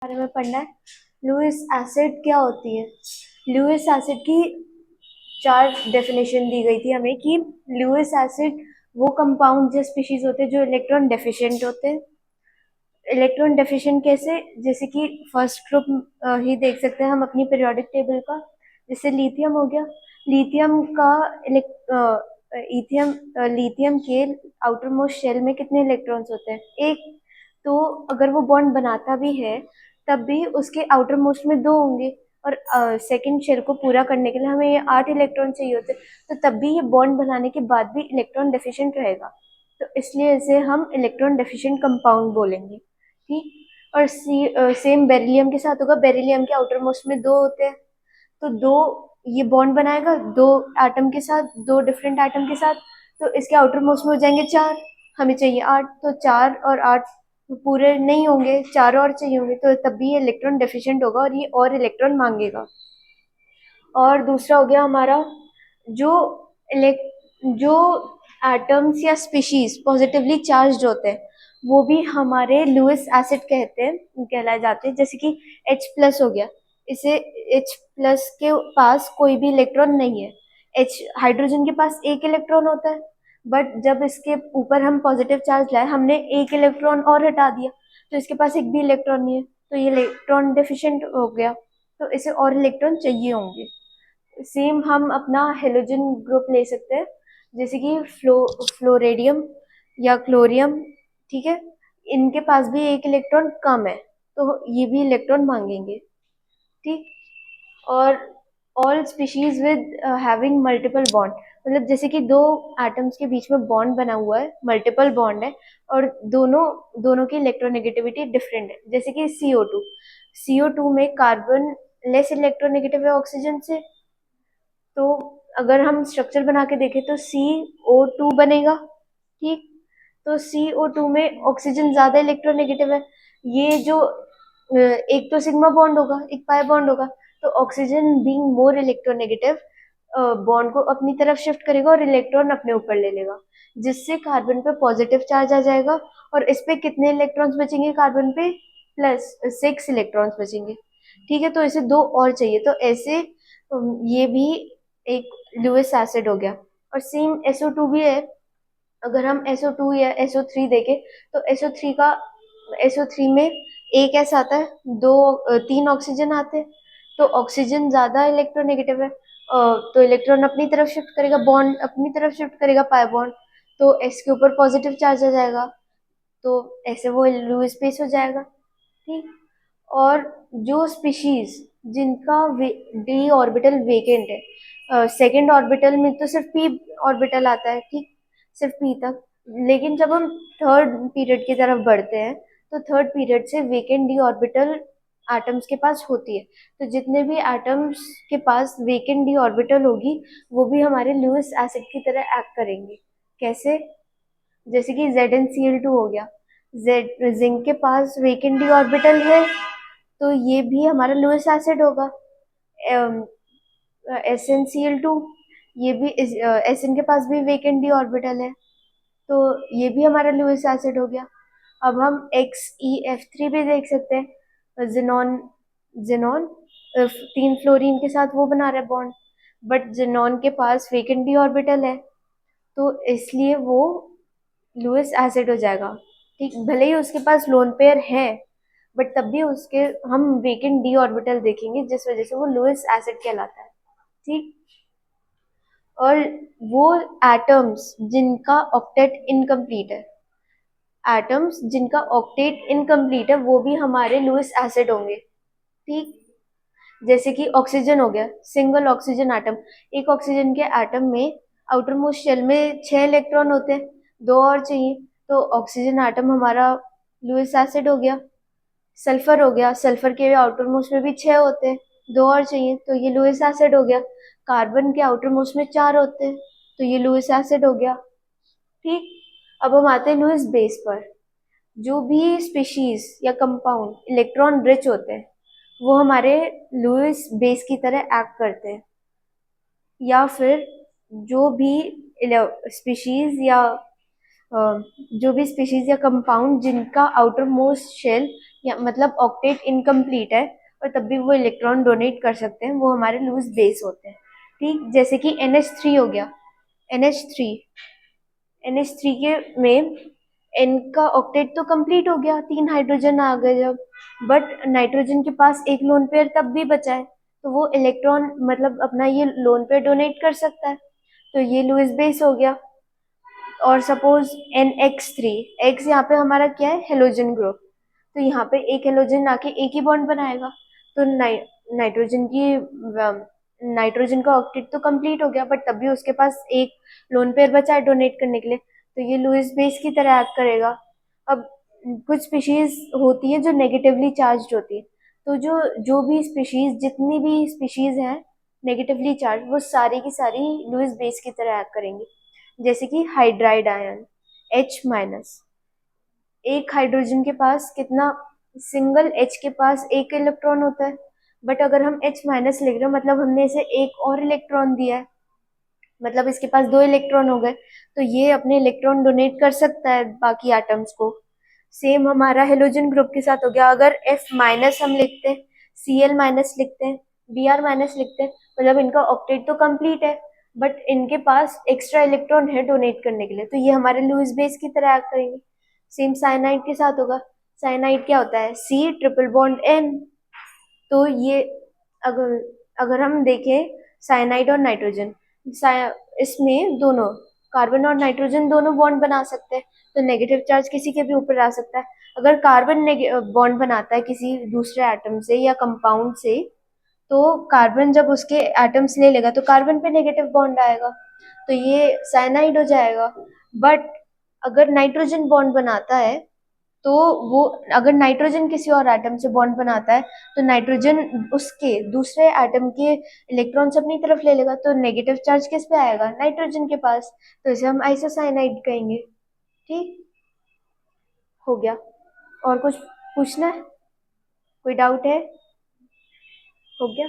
बारे में पढ़ना है। लुईस एसिड क्या होती है? लुईस एसिड की 4 डेफिनेशन दी गई थी हमें कि लुईस एसिड वो कंपाउंड या स्पीशीज होते हैं जो इलेक्ट्रॉन डेफिशिएंट होते हैं। इलेक्ट्रॉन डेफिशिएंट कैसे? जैसे कि फर्स्ट ग्रुप ही देख सकते हैं हम अपनी पीरियोडिक टेबल का। जैसे लिथियम हो गया, लिथियम का लिथियम के आउटर मोस्ट शेल में कितने इलेक्ट्रॉन्स होते हैं? एक। तो अगर वो बॉन्ड बनाता भी है तब भी उसके आउटर मोस्ट में 2 होंगे, और सेकेंड शेल को पूरा करने के लिए हमें ये 8 इलेक्ट्रॉन चाहिए होते, तो तब भी ये बॉन्ड बनाने के बाद भी इलेक्ट्रॉन डेफिशिएंट रहेगा। तो इसलिए इसे हम इलेक्ट्रॉन डेफिशिएंट कंपाउंड बोलेंगे। ठीक। और सेम बेरिलियम के साथ होगा। बेरिलियम के आउटर मोस्ट में 2 होते हैं, तो 2 ये बॉन्ड बनाएगा 2 एटम के साथ, 2 डिफरेंट एटम के साथ, तो इसके आउटर मोस्ट में हो जाएंगे 4। हमें चाहिए 8, तो 4 और 8 पूरे नहीं होंगे, 4 और चाहिए होंगे, तो तब भी ये इलेक्ट्रॉन डेफिशिएंट होगा और ये और इलेक्ट्रॉन मांगेगा। और दूसरा हो गया हमारा जो जो एटम्स या स्पीशीज पॉजिटिवली चार्ज होते हैं वो भी हमारे लुईस एसिड कहलाए जाते हैं। जैसे कि H+ हो गया, इसे H+ के पास कोई भी इलेक्ट्रॉन नहीं है। हाइड्रोजन के पास एक इलेक्ट्रॉन होता है, बट जब इसके ऊपर हम पॉजिटिव चार्ज लाए, हमने एक इलेक्ट्रॉन और हटा दिया, तो इसके पास एक भी इलेक्ट्रॉन नहीं है, तो ये इलेक्ट्रॉन डेफिशिएंट हो गया, तो इसे और इलेक्ट्रॉन चाहिए होंगे। सेम हम अपना हेलोजन ग्रुप ले सकते हैं, जैसे कि फ्लोरेडियम या क्लोरियम। ठीक है, इनके पास भी एक इलेक्ट्रॉन कम है, तो ये भी इलेक्ट्रॉन मांगेंगे। ठीक। और all species with having multiple bond, मतलब जैसे कि 2 एटम्स के बीच में बॉन्ड बना हुआ है, मल्टीपल बॉन्ड है, और दोनों दोनों की इलेक्ट्रोनेगेटिविटी डिफरेंट है। जैसे कि CO2 में कार्बन लेस इलेक्ट्रोनेगेटिव है ऑक्सीजन से, तो अगर हम स्ट्रक्चर बना के देखें तो CO2 बनेगा। ठीक। तो CO2 में ऑक्सीजन ज्यादा इलेक्ट्रोनेगेटिव है। ये जो एक तो सिग्मा बॉन्ड होगा, एक पाई बॉन्ड होगा, तो oxygen being more electronegative bond को अपनी तरफ शिफ्ट करेगा और इलेक्ट्रॉन अपने ऊपर ले लेगा, जिससे कार्बन पे पॉजिटिव चार्ज आ जाएगा, और इस पे कितने इलेक्ट्रॉन्स बचेंगे? कार्बन पे +6 इलेक्ट्रॉन्स बचेंगे। ठीक है, तो इसे 2 और चाहिए, तो ऐसे ये भी एक लुईस एसिड हो गया। और सेम SO2 भी है। अगर हम SO2 या SO3 देखें, तो SO3 में एक S आता है, 3 ऑक्सीजन आते हैं, तो ऑक्सीजन ज्यादा इलेक्ट्रोनेगेटिव है, तो इलेक्ट्रॉन अपनी तरफ शिफ्ट करेगा, बॉन्ड अपनी तरफ शिफ्ट करेगा, पाई बॉन्ड, तो S के ऊपर पॉजिटिव चार्ज आ जाएगा, तो ऐसे वो लुईस बेस हो जाएगा। ठीक। और जो स्पीशीज जिनका डी ऑर्बिटल वेकेंट है, सेकेंड ऑर्बिटल में तो सिर्फ p ऑर्बिटल आता है, ठीक, सिर्फ p तक। लेकिन जब हम थर्ड पीरियड की तरफ बढ़ते हैं, तो थर्ड पीरियड से वेकेंट डी ऑर्बिटल एटम्स के पास होती है, तो जितने भी एटम्स के पास वेकेंट डी ऑर्बिटल होगी वो भी हमारे लुईस एसिड की तरह एक्ट करेंगे। कैसे? जैसे कि ZnCl2 हो गया, जिंक के पास वेकेंट डी ऑर्बिटल है, तो ये भी हमारा लुईस एसिड होगा। SnCl2, ये भी Sn के पास भी वेकेंट डी ऑर्बिटल है, तो ये भी हमारा लुईस एसिड हो गया। अब हम XeF3 भी देख सकते हैं। जिनॉन जिनॉन 3 फ्लोरीन के साथ वो बना रहा है बॉन्ड, बट जिनॉन के पास वेकेंट डी ऑर्बिटल है, तो इसलिए वो लुईस एसिड हो जाएगा। ठीक, भले ही उसके पास लोन पेयर है, बट तब भी उसके हम वेकेंट डी ऑर्बिटल देखेंगे, जिस वजह से वो लुईस एसिड कहलाता है। ठीक। और वो एटम्स जिनका ऑक्टेट इनकम्प्लीट है, एटम्स जिनका ऑक्टेट इनकम्प्लीट है, वो भी हमारे लुईस एसिड होंगे। ठीक। जैसे कि ऑक्सीजन हो गया, सिंगल ऑक्सीजन एटम, एक ऑक्सीजन के एटम में आउटर मोस्ट शेल में 6 इलेक्ट्रॉन होते हैं, 2 और चाहिए, तो ऑक्सीजन एटम हमारा लुईस एसिड हो गया। सल्फर हो गया, सल्फर के आउटर मोस्ट में भी 6 होते हैं, 2 और चाहिए, तो ये लुईस एसिड हो गया। कार्बन के आउटर मोस्ट में 4 होते हैं, तो ये लुईस एसिड हो गया। ठीक। अब हम आते हैं लुईस बेस पर। जो भी स्पीशीज या कंपाउंड इलेक्ट्रॉन रिच होते हैं वो हमारे लुईस बेस की तरह एक्ट करते हैं, या फिर जो भी स्पीशीज या जो भी स्पीशीज या कंपाउंड जिनका आउटर मोस्ट शेल या मतलब ऑक्टेट इनकम्प्लीट है और तब भी वो इलेक्ट्रॉन डोनेट कर सकते हैं, वो हमारे लूज बेस होते हैं। ठीक, जैसे कि NH3 हो गया। NH3 NH3 के में N का ऑक्टेट तो कंप्लीट हो गया, 3 हाइड्रोजन आ गए जब, बट नाइट्रोजन के पास एक लोन पेयर तब भी बचा है, तो वो इलेक्ट्रॉन मतलब अपना ये लोन पेयर डोनेट कर सकता है, तो ये लुईस बेस हो गया। और सपोज NX3, एक्स यहाँ पे हमारा क्या है, हेलोजन ग्रुप, तो यहाँ पे एक हेलोजन आके एक ही बॉन्ड बनाएगा, तो नाइट्रोजन की नाइट्रोजन का ऑक्टेट तो कंप्लीट हो गया, बट तब भी उसके पास एक लोन पेयर बचा है डोनेट करने के लिए, तो ये लुईस बेस की तरह एक्ट करेगा। अब कुछ स्पीशीज होती है जो नेगेटिवली चार्ज होती है, तो जो जो भी स्पीशीज जितनी भी स्पीशीज हैं नेगेटिवली चार्ज, वो सारी की सारी लुईस बेस की तरह एक्ट करेंगी। जैसे कि हाइड्राइड आयन H-, एक हाइड्रोजन के पास कितना, सिंगल H के पास एक इलेक्ट्रॉन होता है, बट अगर हम H- लिख रहे हो मतलब हमने इसे एक और इलेक्ट्रॉन दिया है, मतलब इसके पास 2 इलेक्ट्रॉन हो गए, तो ये अपने इलेक्ट्रॉन डोनेट कर सकता है बाकी एटम्स को। सेम हमारा हेलोजन ग्रुप के साथ हो गया, अगर F- हम लिखते हैं, Cl- लिखते हैं, Br- लिखते हैं, मतलब इनका ऑक्टेट तो कंप्लीट है, बट इनके पास एक्स्ट्रा इलेक्ट्रॉन है डोनेट करने के लिए, तो ये हमारे लुईस बेस की तरह एक्ट करेंगे। सेम साइनाइड के साथ होगा। साइनाइड क्या होता है, C ट्रिपल बॉन्ड N, तो ये अगर अगर हम देखें साइनाइड और नाइट्रोजन, इसमें दोनों कार्बन और नाइट्रोजन दोनों बॉन्ड बना सकते हैं, तो नेगेटिव चार्ज किसी के भी ऊपर आ सकता है। अगर कार्बन बॉन्ड बनाता है किसी दूसरे एटम से या कंपाउंड से, तो कार्बन जब उसके एटम्स ले लेगा तो कार्बन पे नेगेटिव बॉन्ड आएगा, तो ये साइनाइड हो जाएगा। बट अगर नाइट्रोजन बॉन्ड बनाता है, तो वो अगर नाइट्रोजन किसी और एटम से बॉन्ड बनाता है, तो नाइट्रोजन उसके दूसरे एटम के इलेक्ट्रॉन्स अपनी तरफ ले लेगा, तो नेगेटिव चार्ज किस पे आएगा, नाइट्रोजन के पास, तो इसे हम आइसोसाइनाइड कहेंगे। ठीक, हो गया। और कुछ पूछना है, कोई डाउट है? हो गया।